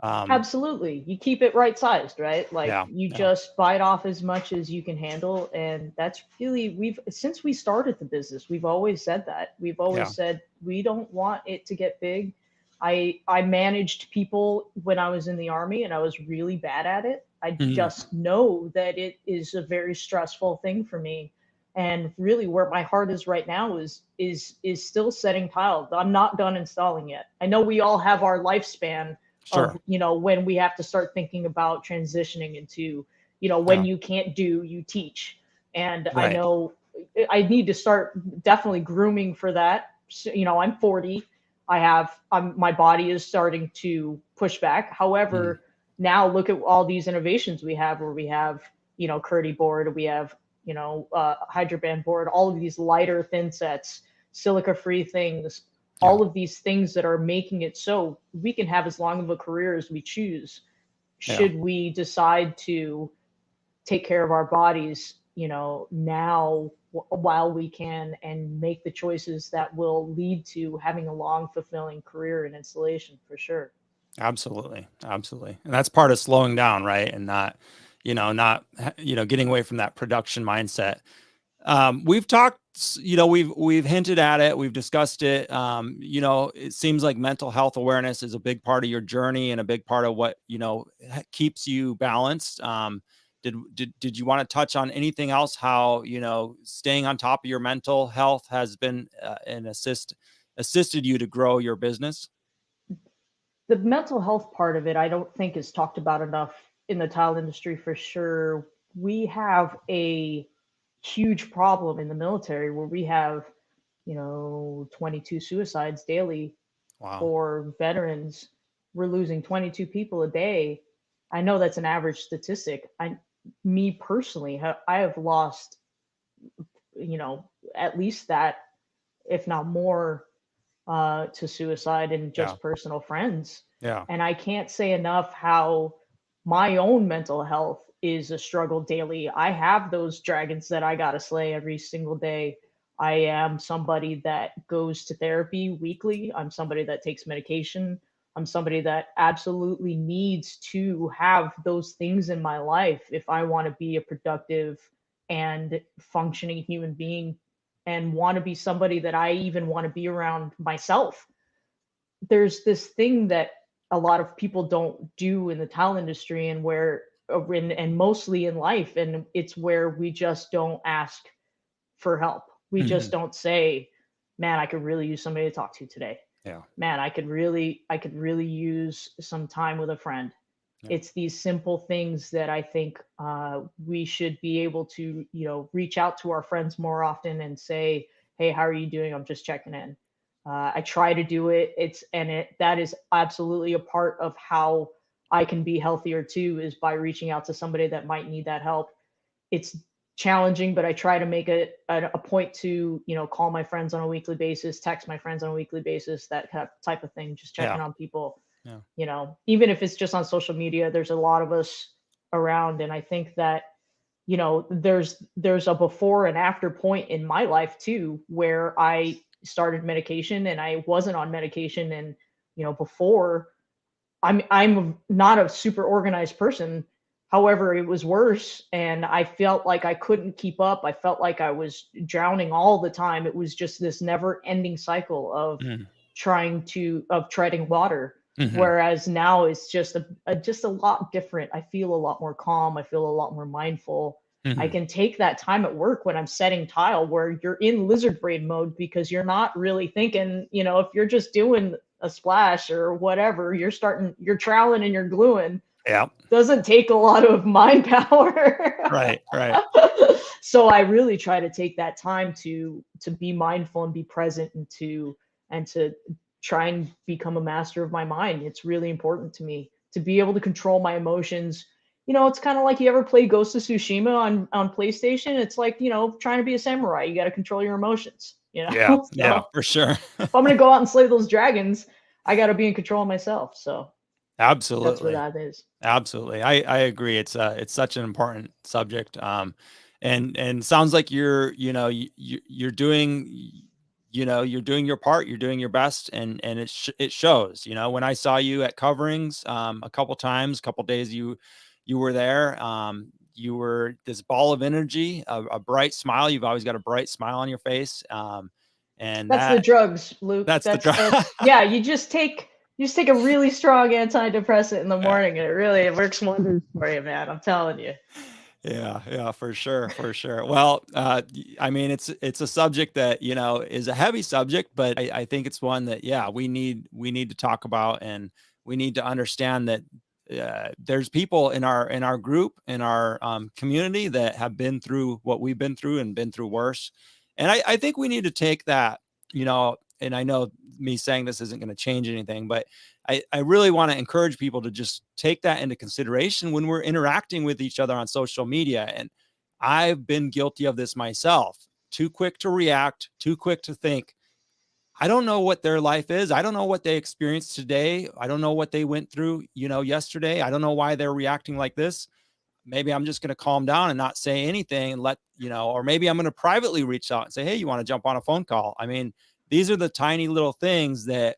Absolutely. You keep it right sized, right? Like you Yeah. just bite off as much as you can handle. And that's really, since we started the business, we've always said that. We've always said we don't want it to get big. I managed people when I was in the Army and I was really bad at it. I just know that it is a very stressful thing for me. And really where my heart is right now is still setting tile. I'm not done installing yet. I know we all have our lifespan of, when we have to start thinking about transitioning into, when you can't do, you teach. And I know I need to start definitely grooming for that. So, I'm 40. My body is starting to push back. However, now look at all these innovations we have where we have, Curdy board, we have, Hydraband board, all of these lighter thin sets, silica free things, all of these things that are making it so we can have as long of a career as we choose. Should we decide to take care of our bodies, now while we can and make the choices that will lead to having a long, fulfilling career in installation for sure. Absolutely. Absolutely. And that's part of slowing down, right? And not getting away from that production mindset. We've talked, we've hinted at it, we've discussed it. It seems like mental health awareness is a big part of your journey and a big part of what, keeps you balanced. Did you want to touch on anything else? How, staying on top of your mental health has been assisted you to grow your business? The mental health part of it, I don't think is talked about enough in the tile industry for sure. We have a huge problem in the military where we have, 22 suicides daily. Wow. For veterans. We're losing 22 people a day. I know that's an average statistic. Me personally, I have lost, at least that, if not more, to suicide and just personal friends. And I can't say enough how my own mental health is a struggle daily. I have those dragons that I got to slay every single day. I am somebody that goes to therapy weekly. I'm somebody that takes medication. I'm somebody that absolutely needs to have those things in my life if I want to be a productive and functioning human being and want to be somebody that I even want to be around myself. There's this thing that a lot of people don't do in the tile industry and mostly in life, and it's where we just don't ask for help. We just don't say, man, I could really use somebody to talk to today. Man, I could really use some time with a friend. It's these simple things that I think we should be able to, reach out to our friends more often and say, hey, how are you doing? I'm just checking in. I try to do it. That is absolutely a part of how I can be healthier too, is by reaching out to somebody that might need that help. It's challenging, but I try to make a point to, call my friends on a weekly basis, text my friends on a weekly basis, that type of thing, just checking on people. Even if it's just on social media, there's a lot of us around. And I think that, there's a before and after point in my life too, where I started medication and I wasn't on medication. And, before I'm not a super organized person. However, it was worse and I felt like I couldn't keep up. I felt like I was drowning all the time. It was just this never ending cycle of treading water. Whereas now it's just a lot different. I feel a lot more calm. I feel a lot more mindful. I can take that time at work when I'm setting tile where you're in lizard brain mode because you're not really thinking, if you're just doing a splash or whatever, you're troweling and you're gluing. Doesn't take a lot of mind power. Right. So I really try to take that time to be mindful and be present and to try and become a master of my mind. It's really important to me to be able to control my emotions, it's kind of like you ever play Ghost of Tsushima on PlayStation. It's like, trying to be a samurai. You got to control your emotions, Yeah, yeah, So for sure. if I'm going to go out and slay those dragons, I got to be in control of myself. So that's where Absolutely. that is. Absolutely. I agree. It's such an important subject. And sounds like you're doing, you're doing your part, you're doing your best, and it shows. When I saw you at coverings a couple days you were there, you were this ball of energy, a bright smile. You've always got a bright smile on your face. And That's the drugs, Luke. that's the Yeah, you just take a really strong antidepressant in the morning and it works wonders for you, man. I'm telling you. Yeah, for sure, for sure. Well, I mean, it's a subject that is a heavy subject, but I think it's one that we need to talk about, and we need to understand that there's people in our group, in our community, that have been through what we've been through and been through worse, and I think we need to take that, and I know me saying this isn't going to change anything, but I really want to encourage people to just take that into consideration when we're interacting with each other on social media. And I've been guilty of this myself. Too quick to react, too quick to think. I don't know what their life is. I don't know what they experienced today. I don't know what they went through, yesterday. I don't know why they're reacting like this. Maybe I'm just going to calm down and not say anything and or maybe I'm going to privately reach out and say, hey, you want to jump on a phone call? I mean, these are the tiny little things that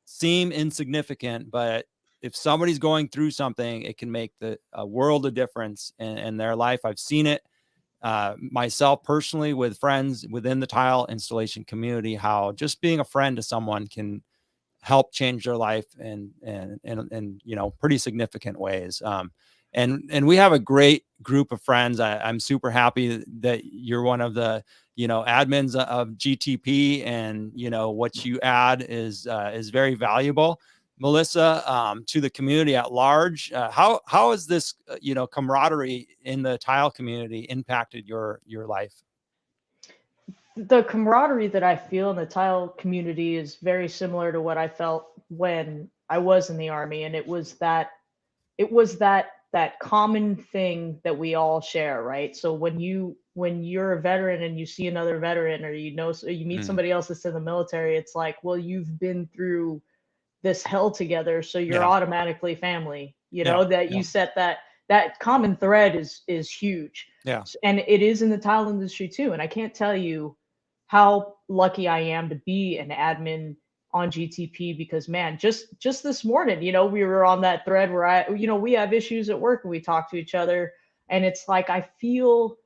seem insignificant, but if somebody's going through something, it can make a world of difference in their life. I've seen it myself personally with friends within the tile installation community, how just being a friend to someone can help change their life in pretty significant ways. And we have a great group of friends. I'm super happy that you're one of the admins of GTP, and what you add is very valuable, Melissa, to the community at large. How has this camaraderie in the tile community impacted your life? The camaraderie that I feel in the tile community is very similar to what I felt when I was in the army, and it was that common thing that we all share, right? So when you're a veteran and you see another veteran, or you meet Mm, somebody else that's in the military, it's like, well, you've been through this hell together, so you're yeah, automatically family. yeah, That yeah, you set that common thread is huge. yeah. And it is in the tile industry too. And I can't tell you how lucky I am to be an admin on GTP, because man, just this morning, we were on that thread where we have issues at work and we talk to each other, and it's like I feel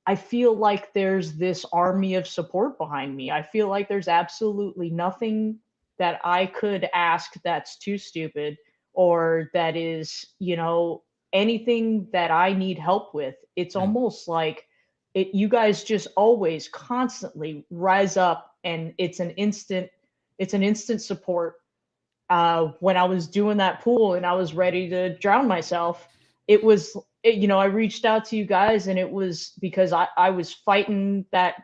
like there's this army of support behind me. I feel like there's absolutely nothing that I could ask that's too stupid, or that is, anything that I need help with. It's Mm, almost like you guys just always constantly rise up, and it's an instant support. When I was doing that pool and I was ready to drown myself, I reached out to you guys, and it was because I was fighting that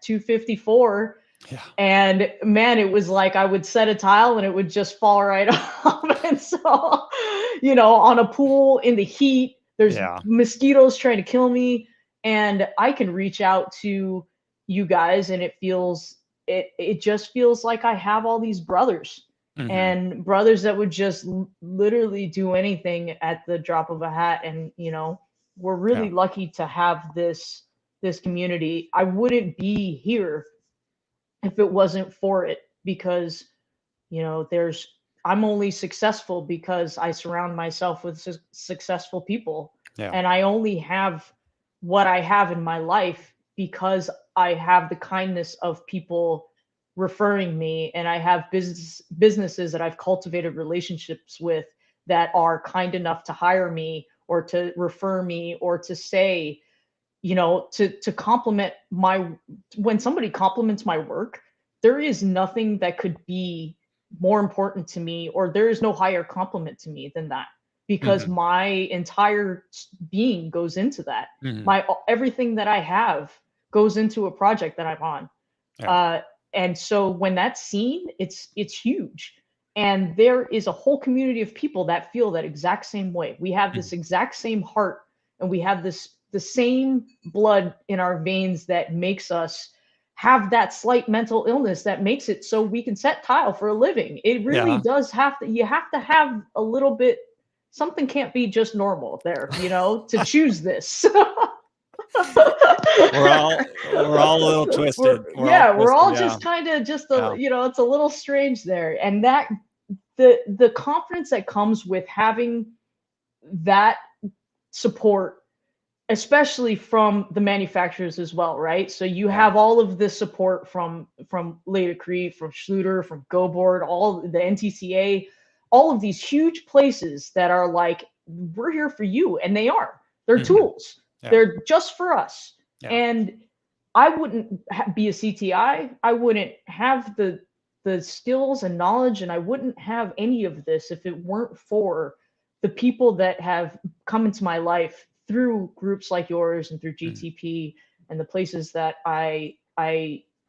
254, yeah, and man, it was like I would set a tile and it would just fall right off. And so, on a pool in the heat, there's yeah. mosquitoes trying to kill me, and I can reach out to you guys, and it just feels like I have all these brothers, Hmm. and brothers that would just literally do anything at the drop of a hat. And we're Yeah. really lucky to have this community. I wouldn't be here if it wasn't for it, because there's I'm only successful because I surround myself with successful people, Yeah. and I only have what I have in my life because I have the kindness of people referring me, and I have businesses that I've cultivated relationships with that are kind enough to hire me, or to refer me, or to say, to compliment my when somebody compliments my work, there is nothing that could be more important to me, or there is no higher compliment to me than that, because Hmm. my entire being goes into that. Hmm. My Everything that I have goes into a project that I'm on. Yeah. uh and so when that's seen, it's huge. And there is a whole community of people that feel that exact same way. We have this exact same heart, and we have the same blood in our veins that makes us have that slight mental illness that makes it so we can set tile for a living. It really does you have to have a little bit, something can't be just normal there, to choose this. we're all a little twisted. We're all just kind of it's a little strange there. And that the confidence that comes with having that support, especially from the manufacturers as well, right? So you have all of this support from Leda Cree, from Schluter, from GoBoard, all the NTCA, all of these huge places that are like, we're here for you. And they're tools. They're just for us. And I wouldn't be a CTI. I wouldn't have the skills and knowledge, and I wouldn't have any of this if it weren't for the people that have come into my life through groups like yours and through GTP and the places that I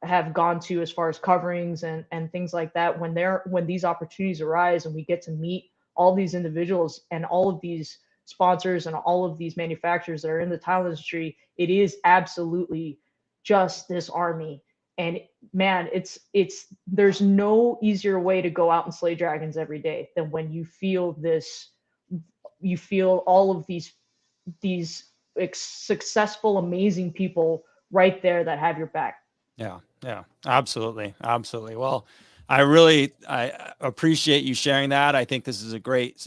have gone to as far as coverings and things like that. When these opportunities arise and we get to meet all these individuals and all of these sponsors and all of these manufacturers that are in the tile industry, it is absolutely just this army. And man, there's no easier way to go out and slay dragons every day than when you feel all of these successful, amazing people right there that have your back. Yeah, absolutely. Well, I appreciate you sharing that. I think this is a great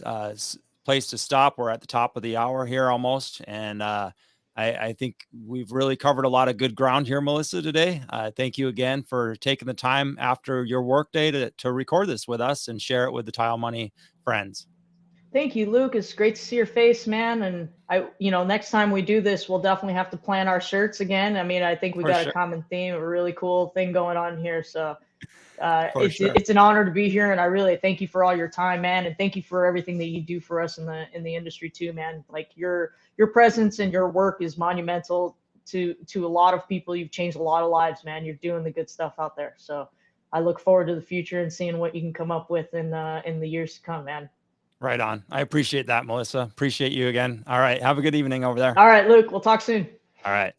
place to stop. We're at the top of the hour here almost. And I think we've really covered a lot of good ground here, Melissa, today. Thank you again for taking the time after your workday to record this with us and share it with the Tile Money friends. Thank you, Luke. It's great to see your face, man. And next time we do this, we'll definitely have to plan our shirts again. I mean, I think we got a common theme, a really cool thing going on here. So it's an honor to be here. And I really thank you for all your time, man. And thank you for everything that you do for us in the industry too, man. Like your presence and your work is monumental to a lot of people. You've changed a lot of lives, man. You're doing the good stuff out there. So I look forward to the future and seeing what you can come up with in the years to come, man. Right on. I appreciate that, Melissa. Appreciate you again. All right. Have a good evening over there. All right, Luke. We'll talk soon. All right.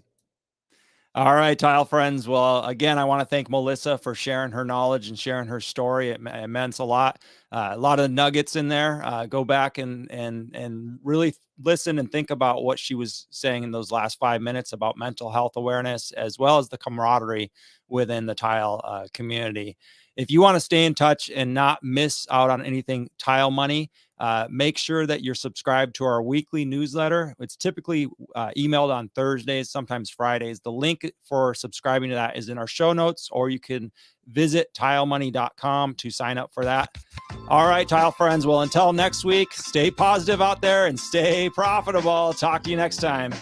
All right, tile friends. Well, again, I want to thank Melissa for sharing her knowledge and sharing her story. It meant a lot of nuggets in there. Go back and really listen and think about what she was saying in those last 5 minutes about mental health awareness, as well as the camaraderie within the tile community. If you want to stay in touch and not miss out on anything Tile Money, make sure that you're subscribed to our weekly newsletter. It's typically emailed on Thursdays, sometimes Fridays. The link for subscribing to that is in our show notes, or you can visit tilemoney.com to sign up for that. All right, tile friends. Well, until next week, stay positive out there and stay profitable. Talk to you next time.